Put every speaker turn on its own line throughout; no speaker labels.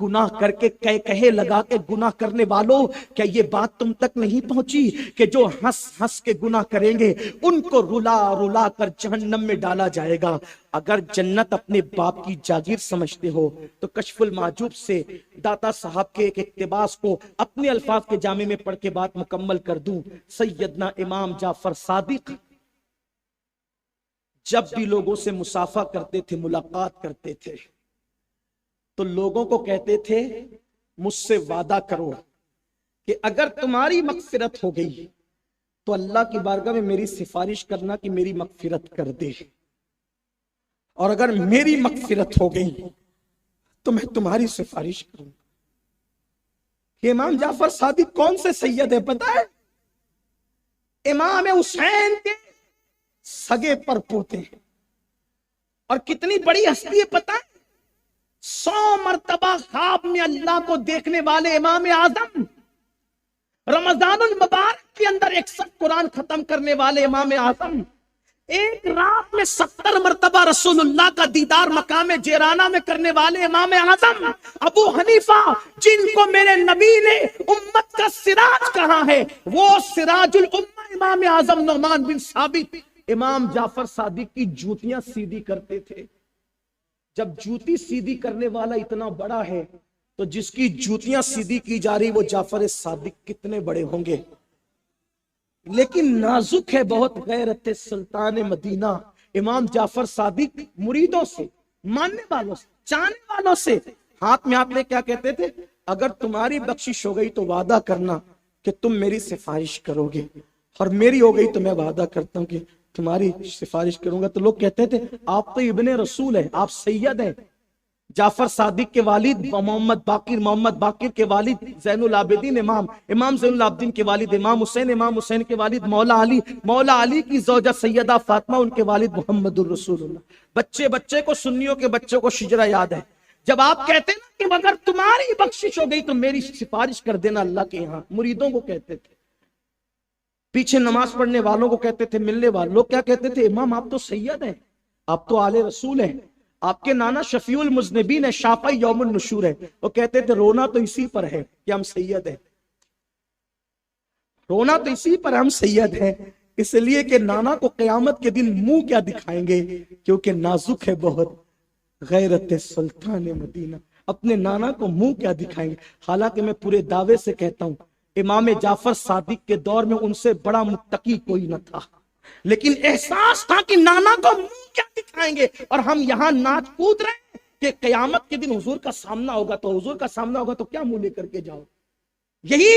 گناہ کر کے کہے لگا کے گناہ کرنے والوں، کیا یہ بات تم تک نہیں پہنچی کہ جو ہنس ہنس کے گناہ کریں گے ان کو رلا رلا کر جہنم میں ڈالا جائے گا؟ اگر جنت اپنے باپ کی جاگیر سمجھتے ہو تو کشف المحجوب سے داتا صاحب کے ایک اقتباس کو اپنے الفاظ کے جامع میں پڑھ کے بات مکمل کر دوں۔ سیدنا امام جعفر صادق جب بھی لوگوں سے مصافحہ کرتے تھے، ملاقات کرتے تھے، تو لوگوں کو کہتے تھے مجھ سے وعدہ کرو کہ اگر تمہاری مغفرت ہو گئی تو اللہ کی بارگاہ میں میری سفارش کرنا کہ میری مغفرت کر دے، اور اگر میری مغفرت ہو گئی تو میں تمہاری سفارش کروں۔ کہ امام جعفر صادق کون سے سید ہے پتہ ہے؟ امام حسین کے سگے پر پوتے ہیں، اور کتنی بڑی ہستی ہے پتہ ہے؟ 100 مرتبہ خواب میں اللہ کو دیکھنے والے امام اعظم، رمضان المبارک کے اندر 61 قرآن ختم کرنے والے امام اعظم، ایک رات میں 70 مرتبہ رسول اللہ کا دیدار مقام جیرانہ میں کرنے والے امام اعظم ابو حنیفہ، جن کو میرے نبی نے امت کا سراج کہا ہے، وہ سراج الامہ امام اعظم نعمان بن ثابت امام جعفر صادق کی جوتیاں سیدھی کرتے تھے۔ جب جوتی سیدھی کرنے والا اتنا بڑا ہے تو جس کی جوتیاں سیدھی کی جا رہی وہ جعفر صادق کتنے بڑے ہوں گے؟ لیکن نازک ہے بہت غیرت سلطان مدینہ امام جعفر صادق، مریدوں سے، ماننے والوں سے، چاہنے والوں سے ہاتھ میں ہاتھ لے کیا کہتے تھے؟ اگر تمہاری بخشش ہو گئی تو وعدہ کرنا کہ تم میری سفارش کرو گے، اور میری ہو گئی تو میں وعدہ کرتا ہوں کہ تمہاری سفارش کروں گا۔ تو لوگ کہتے تھے آپ تو ابن رسول ہیں، آپ سید ہیں۔ جعفر صادق کے والد محمد باقر کے والد زین العابدین امام زین العابدین کے والد امام حسین کے والد مولا علی کی زوجہ سیدہ فاطمہ، ان کے والد محمد الرسول اللہ۔ بچے کو، سنیوں کے بچوں کو شجرہ یاد ہے، جب آپ کہتے نا کہ اگر تمہاری بخشش ہو گئی تو میری سفارش کر دینا اللہ کے یہاں، مریدوں کو کہتے تھے، پیچھے نماز پڑھنے والوں کو کہتے تھے، ملنے والوں لوگ کیا کہتے تھے؟ امام آپ تو سید ہیں، آپ تو آل رسول ہیں، آپ کے نانا شفیع المذنبین ہے، شافع یوم النشور ہے۔ وہ کہتے تھے رونا تو اسی پر ہے کہ ہم سید ہیں، رونا تو اسی پر ہم سید ہیں، اس لیے کہ نانا کو قیامت کے دن منہ کیا دکھائیں گے، کیونکہ نازک ہے بہت غیرت سلطان مدینہ، اپنے نانا کو منہ کیا دکھائیں گے۔ حالانکہ میں پورے دعوے سے کہتا ہوں امام جعفر صادق کے دور میں ان سے بڑا متقی کوئی نہ تھا، لیکن احساس تھا کہ نانا کو منہ کیا دکھائیں گے، اور ہم یہاں ناچ کود رہے ہیں کہ قیامت کے دن حضور کا سامنا ہوگا تو کیا منہ لے کر کے جاؤ۔ یہی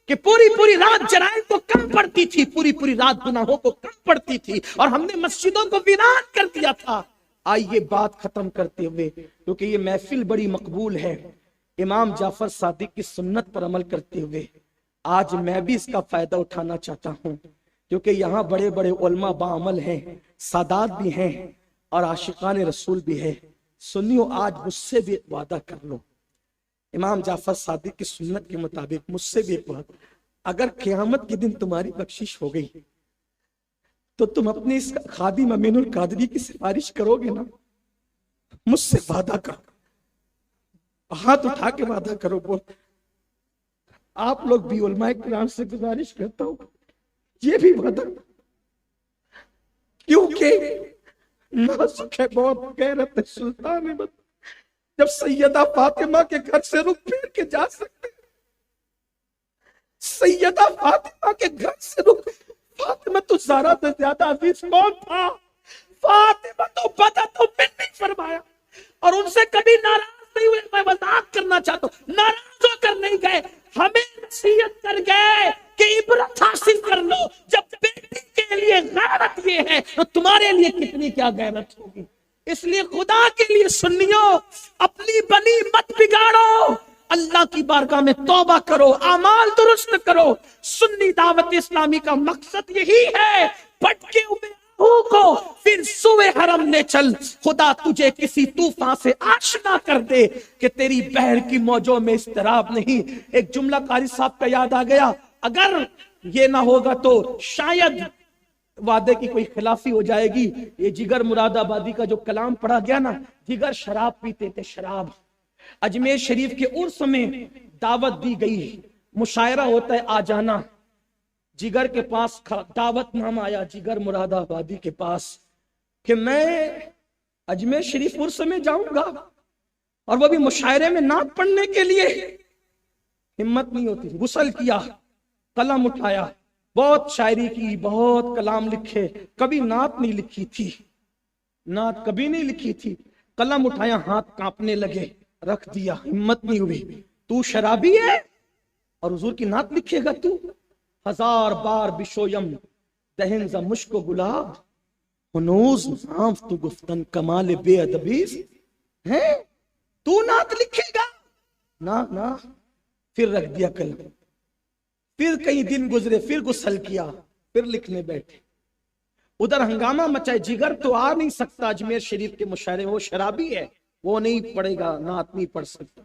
کہ پوری رات جرائم کو کم پڑتی تھی، پوری رات گناہوں کو کم پڑتی تھی، اور ہم نے مسجدوں کو ویران کر دیا تھا۔ آئیے بات ختم کرتے ہوئے، کیونکہ یہ محفل بڑی مقبول ہے، امام جعفر صادق کی سنت پر عمل کرتے ہوئے آج میں بھی اس کا فائدہ اٹھانا چاہتا ہوں، کیونکہ یہاں بڑے بڑے علماء باعمل ہیں، سادات بھی ہیں، اور عاشقان رسول بھی ہیں۔ سنیو، آج مجھ سے بھی ایک وعدہ کر لو، امام جعفر صادق کی سنت کے مطابق مجھ سے بھی ایک وعدہ، اگر قیامت کے دن تمہاری بخشش ہو گئی تو تم اپنی اس خادم امین القادری کی سفارش کرو گے نا؟ مجھ سے وعدہ کرو، ہاتھ اٹھا کے وعدہ کرو۔ بول، آپ لوگ بھی علماء کرام سے گزارش کرتا ہوں یہ بھی وعدہ، کیونکہ نازک ہے بہت غیرت سلطان مدینہ۔ جب سیدہ فاطمہ کے گھر سے رخ پھیر کے جا سکتے، سیدہ فاطمہ کے گھر سے رخ، فاطمہ تو زہرا سے زیادہ عزیز کون تھا؟ فاطمہ تو بدر تو منی فرمایا، اور ان سے کبھی ناراض نہیں ہوئے۔ میں وضاحت کرنا چاہتا ہوں، ناراض ہو کر نہیں گئے، ہمیں نصیحت کر گئے کہ عبرت حاصل کر لو، جب بیٹی کے لیے غیرت یہ ہے تو تمہارے لیے کتنی کیا غیرت ہوگی۔ اس لیے خدا کے لیے سنیو، اپنی بنی مت بگاڑو، اللہ کی بارگاہ میں توبہ کرو، اعمال درست کرو۔ سنی دعوت اسلامی کا مقصد یہی ہے، بھٹکے ہوئے کو پھر سوئے حرم لے چل، خدا تجھے کسی طوفان سے آشنا کر دے کہ تیری بحر کی موجوں میں اضطراب نہیں۔ ایک جملہ قاری صاحب کا یاد آ گیا، اگر یہ نہ ہوگا تو شاید وعدے کی کوئی خلافی ہو جائے گی۔ یہ جگر مراد آبادی کا جو کلام پڑھا گیا نا، جگر شراب پیتے تھے، شراب اجمیر شریف کے عرس میں دعوت دی گئی، مشاعرہ ہوتا ہے، آ جانا۔ جگر کے پاس دعوت نامہ آیا، جگر مراد آبادی کے پاس، کہ میں اجمیر شریف عرس میں جاؤں گا، اور وہ بھی مشاعرے میں نعت پڑھنے کے لیے۔ ہمت نہیں ہوتی، غسل کیا، قلم اٹھایا، بہت شاعری کی، بہت کلام لکھے، کبھی نعت نہیں لکھی تھی، نعت کبھی نہیں لکھی تھی۔ قلم اٹھایا، ہاتھ کانپنے لگے، رکھ دیا، ہمت نہیں ہوئی۔ تو شرابی ہے اور حضور کی نعت لکھے گا تو؟ ہزار بار بشویم دہن ز مشک و گلاب، ہنوز ناف تو گفتن کمال بے ادبیز ہے، تو نعت لکھے گا؟ نہ پھر رکھ دیا قلم۔ پھر کئی دن گزرے، پھر غسل کیا، پھر لکھنے بیٹھے۔ ادھر ہنگامہ مچائے، جگر تو آ نہیں سکتا اجمیر شریف کے مشاعرے، وہ شرابی ہے، وہ نہیں پڑھے گا، نعت نہیں پڑھ سکتا۔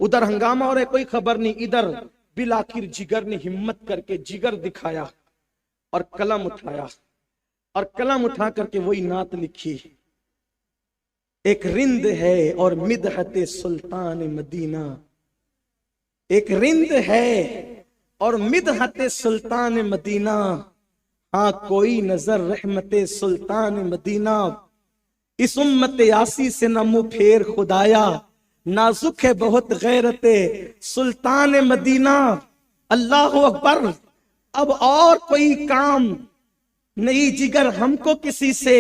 ادھر ہنگامہ اور ہے، کوئی خبر نہیں۔ ادھر بالآخر جگر نے ہمت کر کے جگر دکھایا اور قلم اٹھایا، اور قلم اٹھا کر کے وہی نعت لکھی۔ ایک رند ہے اور مدحت سلطان مدینہ، ایک رند ہے اور مدحت سلطان مدینہ، ہاں کوئی نظر رحمت سلطان مدینہ، اس امت یاسی سے نہ منہ پھیر خدایا، نازک ہے بہت غیرت سلطان مدینہ۔ اللہ اکبر۔ اب اور کوئی کام نہیں جگر ہم کو کسی سے،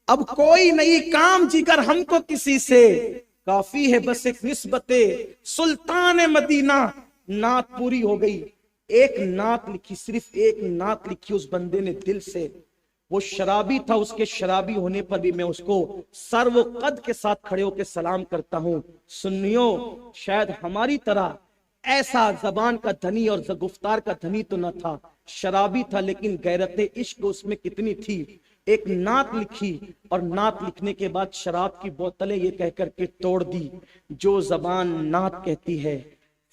اب کوئی نہیں کام جگر ہم کو کسی سے، کافی ہے بس ایک نسبت سلطان مدینہ۔ نعت پوری ہو گئی، ایک نعت لکھی، صرف ایک نعت لکھی اس بندے نے دل سے۔ وہ شرابی تھا، اس کے شرابی ہونے پر بھی میں اس کو سر و قد کے ساتھ کھڑے ہو کے سلام کرتا ہوں۔ سنیو، شاید ہماری طرح ایسا زبان کا دھنی اور گفتار کا دھنی تو نہ تھا، شرابی تھا، لیکن غیرت عشق اس میں کتنی تھی۔ ایک نعت لکھی، اور نعت لکھنے کے بعد شراب کی بوتلیں یہ کہہ کر کے توڑ دی، جو زبان نعت کہتی ہے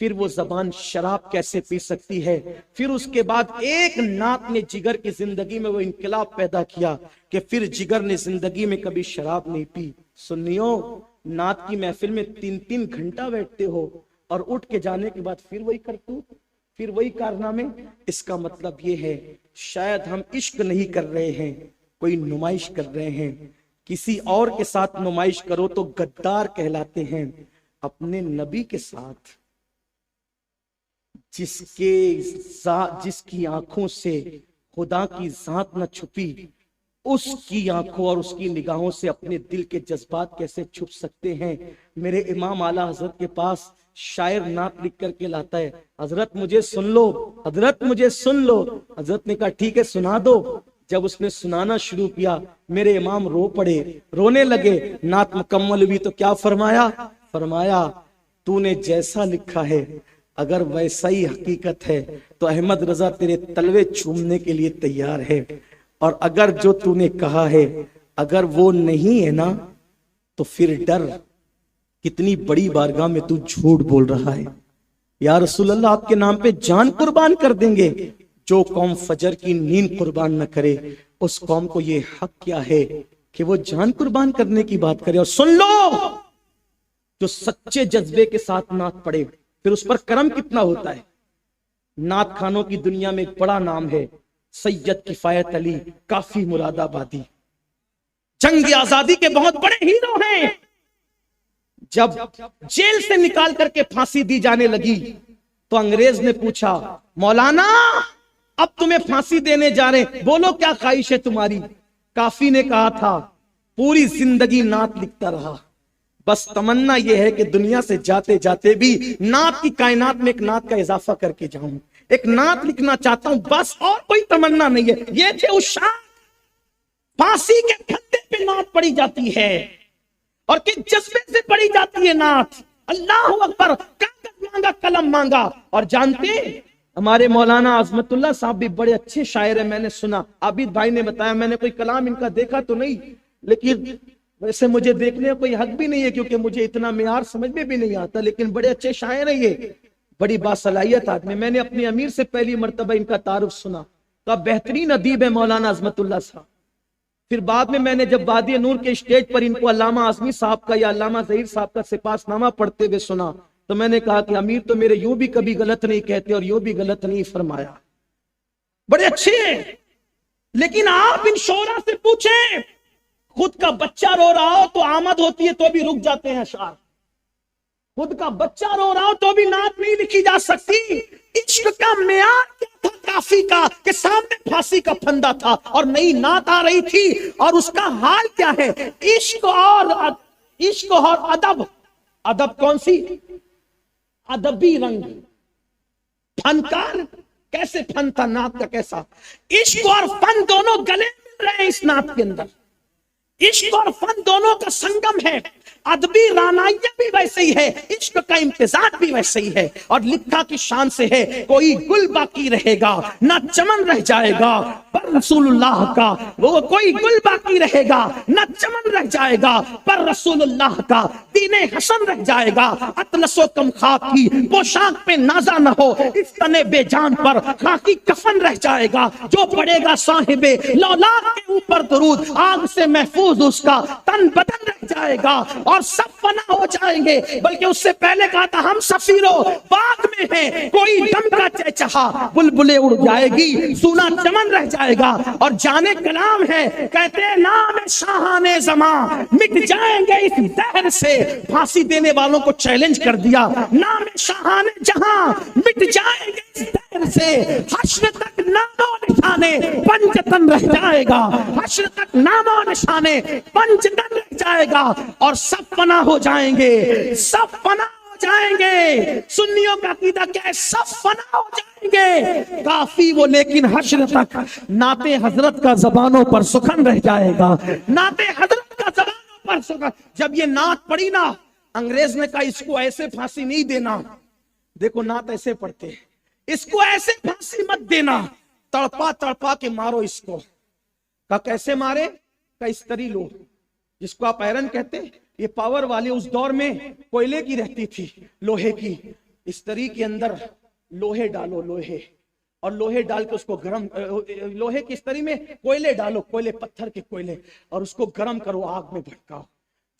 پھر وہ زبان شراب کیسے پی سکتی ہے؟ پھر اس کے بعد ایک نعت نے جگر کی زندگی میں وہ انقلاب پیدا کیا کہ پھر جگر نے زندگی میں کبھی شراب نہیں پی۔ سنیو، نعت کی محفل میں 3 گھنٹہ بیٹھتے ہو اور اٹھ کے جانے کے بعد پھر وہی کرتوت، پھر وہی کارنامے۔ اس کا مطلب یہ ہے شاید ہم عشق نہیں کر رہے ہیں، کوئی نمائش کر رہے ہیں۔ کسی اور کے ساتھ نمائش کرو تو غدار کہلاتے ہیں، اپنے نبی کے ساتھ جس کی آنکھوں سے خدا کی ذات نہ چھپی، اس کی آنکھوں اور اس کی نگاہوں سے اپنے دل کے جذبات کیسے چھپ سکتے ہیں؟ میرے امام اعلیٰ حضرت کے پاس شاعر نعت لکھ کر کے لاتا ہے، حضرت مجھے سن لو، حضرت مجھے سن لو۔ حضرت نے کہا ٹھیک ہے سنا دو۔ جب اس نے سنانا شروع کیا، میرے امام رو پڑے، رونے لگے۔ نعت مکمل ہوئی تو کیا فرمایا تو نے جیسا لکھا ہے اگر ویسا ہی حقیقت ہے تو احمد رضا تیرے تلوے چومنے کے لیے تیار ہے، اور اگر جو تو نے کہا ہے اگر وہ نہیں ہے نا تو پھر ڈر، کتنی بڑی بارگاہ میں تو جھوٹ بول رہا ہے۔ یا رسول اللہ، آپ کے نام پہ جان قربان کر دیں گے۔ جو قوم فجر کی نیند قربان نہ کرے اس قوم کو یہ حق کیا ہے کہ وہ جان قربان کرنے کی بات کرے؟ اور سن لو، جو سچے جذبے کے ساتھ نعت پڑھے پھر اس پر کرم کتنا ہوتا ہے۔ نعت خانوں کی دنیا میں ایک بڑا نام ہے، سید کفایت علی کافی مراد آبادی، جنگ آزادی کے بہت بڑے ہیرو ہیں۔ جب جیل سے نکال کر کے پھانسی دی جانے لگی تو انگریز نے پوچھا مولانا اب تمہیں پھانسی دینے جا رہے ہیں، بولو کیا خواہش ہے تمہاری؟ کافی نے کہا تھا پوری زندگی نعت لکھتا رہا، بس تمنا یہ ہے کہ دنیا سے جاتے جاتے بھی نعت کی کائنات میں ایک نعت کا اضافہ کر کے جاؤں، ایک نعت لکھنا چاہتا ہوں، بس اور کوئی تمنا نہیں ہے۔ یہ تھے اس شاہ، پھانسی کے پھندے پہ نعت پڑھی جاتی ہے، اور کس جذبے سے پڑھی جاتی ہے نعت؟ اللہ اکبر، کاغذ مانگا، قلم مانگا۔ اور جانتے ہمارے مولانا عظمت اللہ صاحب بھی بڑے اچھے شاعر ہیں، میں نے سنا، عابد بھائی نے بتایا، میں نے کوئی کلام ان کا دیکھا تو نہیں، لیکن ویسے مجھے دیکھنے کا کوئی حق بھی نہیں ہے کیونکہ مجھے اتنا معیار سمجھ میں بھی نہیں آتا، لیکن بڑے اچھے شاعر ہیں، یہ بڑی باصلاحیت آدمی۔ میں نے اپنے امیر سے پہلی مرتبہ ان کا تعارف سنا، تو بہترین ادیب ہے مولانا عظمت اللہ صاحب۔ پھر بعد میں نے جب وادی نور کے اسٹیج پر ان کو علامہ اعظمی صاحب کا یا علامہ ظہیر صاحب کا سپاس نامہ پڑھتے ہوئے سنا تو میں نے کہا کہ امیر تو میرے یوں بھی کبھی غلط نہیں کہتے اور یوں بھی غلط نہیں فرمایا، بڑے اچھے ہیں، لیکن آپ ان شعراء سے پوچھیں، خود کا بچہ رو رہا ہو تو آمد ہوتی ہے تو بھی رک جاتے ہیں اشعار، خود کا بچہ رو رہا ہو تو بھی نعت نہیں لکھی جا سکتی۔ عشق کا معیار کیا تھا کافی کا کہ سامنے پھانسی کا پھندا تھا اور نئی نعت آ رہی تھی، اور اس کا حال کیا ہے؟ عشق اور ادب، ادب کون سی؟ ادبی رنگ، فنکار کیسے فن تھا نعت کا کیسا؟ عشق اور فن دونوں گلے مل رہے ہیں اس نعت کے اندر، عشق اور فن دونوں کا سنگم ہے، ادبی رانائیہ بھی ویسے ہی ہے، عشق کا امتزاج بھی ویسے ہی ہے، اور لکھا کی شان سے ہے، کوئی گل باقی رہے گا نہ چمن رہ جائے گا پر رسول اللہ کا، وہ کوئی گل باقی رہے گا نہ چمن رہ جائے گا پر رسول اللہ کا، دین حسن رہ جائے گا اطلس و کم خاک کی پوشاک پہ نازا نہ ہو، اس تنے بے جان پر خاکی کفن رہ جائے گا، جو پڑے گا صاحب لولاک کے اوپر درود آگ سے محفوظ اس کا تن بدن رہ جائے گا، اور سب فنا ہو جائیں گے۔ بلکہ اس سے پہلے کہا تھا ہم سفیروں باغ میں ہیں، کوئی دم کا چہچہا بلبلیں اڑ جائے گی، سونا چمن رہ جائے گا، اور جانے کلام ہے کہتے ہیں نام شاہان زمان مٹ جائیں گے اس دہر سے، پھانسی دینے والوں کو چیلنج کر دیا، نام شاہان جہاں مٹ جائیں گے اس دہر سے، حشر تک نام و نشانے پنجتن رہ جائے گا، حشر تک نام و نشانے پنجتن رہ جائے گا، اور سب فنا ہو جائیں گے، سب فنا ہو جائیں گے۔ سنیوں کا عقیدہ کیا ہے؟ سب فنا ہو جائیں گے، کافی وہ لیکن حشر تک نعت حضرت کا زبانوں پر سخن رہ جائے گا، نعت حضرت کا زبانوں پر سخن۔ جب یہ نعت پڑھی نا، انگریز نے کہا اس کو ایسے پھانسی نہیں دینا، دیکھو نعت ایسے پڑھتے ہیں، اس کو ایسے پھانسی مت دینا، تڑپا تڑپا کے مارو اس کو۔ کہا کیسے مارے؟ کہا استری لو، جس کو آپ آئرن کہتے ہیں، یہ پاور والی اس دور میں کوئلے کی رہتی تھی، لوہے کی، استری کے اندر لوہے ڈالو، لوہے، اور لوہے ڈال کے اس کو گرم، لوہے کی استری میں کوئلے ڈالو، کوئلے پتھر کے کوئلے، اور اس کو گرم کرو، آگ میں بھڑکاؤ۔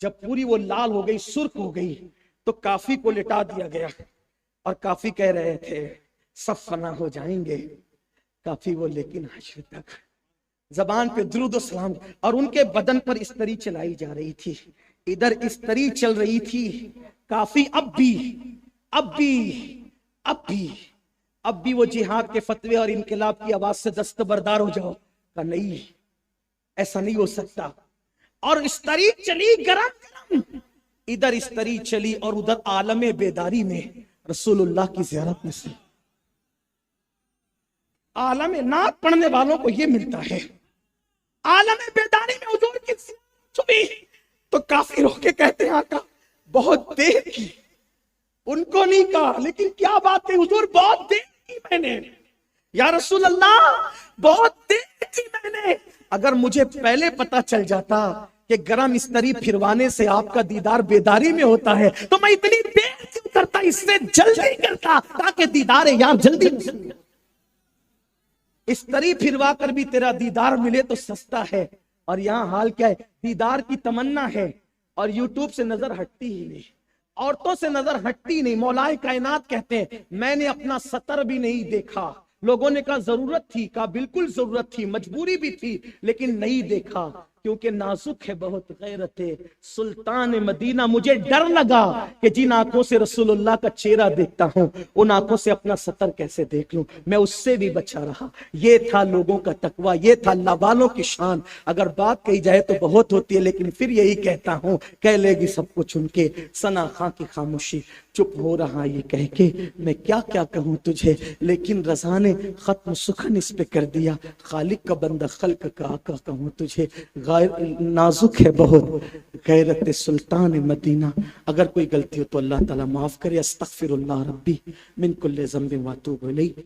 جب پوری وہ لال ہو گئی، سرخ ہو گئی، تو کافی کو لٹا دیا گیا، اور کافی کہہ رہے تھے سب فنا ہو جائیں گے، کافی وہ لیکن حشر تک، زبان پہ درود و سلام، اور ان کے بدن پر استری چلائی جا رہی تھی، ادھر استری چل رہی تھی، کافی اب بھی وہ جہاد کے فتوے اور انقلاب کی آواز سے دستبردار ہو جاؤ، کہ نہیں ایسا نہیں ہو سکتا، اور استری چلی گرم، ادھر استری چلی اور ادھر عالم بیداری میں رسول اللہ کی زیارت میں سے، عالم نعت پڑھنے والوں کو یہ ملتا ہے، عالم بیداری میں حضور کی چھپی، تو کافی رو کے کہتے ہیں آقا بہت دیر کی، ان کو نہیں کہا لیکن کیا بات ہے حضور بہت دیر کی میں نے، یا رسول اللہ بہت دیر کی میں نے، اگر مجھے پہلے پتا چل جاتا کہ گرم استری پھروانے سے آپ کا دیدار بیداری میں ہوتا ہے تو میں اتنی دیر کیوں کرتا، اس سے جلدی کرتا تاکہ دیدار یار جلدی مل۔ استری پھروا کر بھی تیرا دیدار ملے تو سستا ہے، اور یہاں حال کیا ہے؟ دیدار کی تمنا ہے، اور یوٹیوب سے نظر ہٹتی ہی نہیں، عورتوں سے نظر ہٹتی نہیں۔ مولائے کائنات کہتے ہیں میں نے اپنا سطر بھی نہیں دیکھا، لوگوں نے کہا ضرورت تھی، کہا بالکل ضرورت تھی، مجبوری بھی تھی، لیکن نہیں دیکھا کیونکہ نازک ہے بہت غیرت سلطان مدینہ۔ مجھے ڈر لگا کہ جن آنکھوں سے رسول اللہ کا چہرہ دیکھتا ہوں ان آنکھوں سے اپنا سطر کیسے دیکھ لوں، میں اس سے بھی بچا رہا۔ یہ تھا لوگوں کا تقویٰ، یہ تھا اللہ والوں کی شان۔ اگر بات کہی جائے تو بہت ہوتی ہے، لیکن پھر یہی کہتا ہوں کہہ لے گی سب کچھ ان کے، ثنا خاں کی خاموشی چپ ہو رہا یہ کہہ کے میں کیا کیا کہوں تجھے، لیکن رضا نے ختم سخن اس پہ کر دیا، خالق کا بندہ خلق کا آقا کہوں تجھے، نازک ہے بہت غیرت سلطان مدینہ۔ اگر کوئی غلطی ہو تو اللہ تعالیٰ معاف کرے۔ استغفر اللہ ربی من کل ذنب واتوب الیہ۔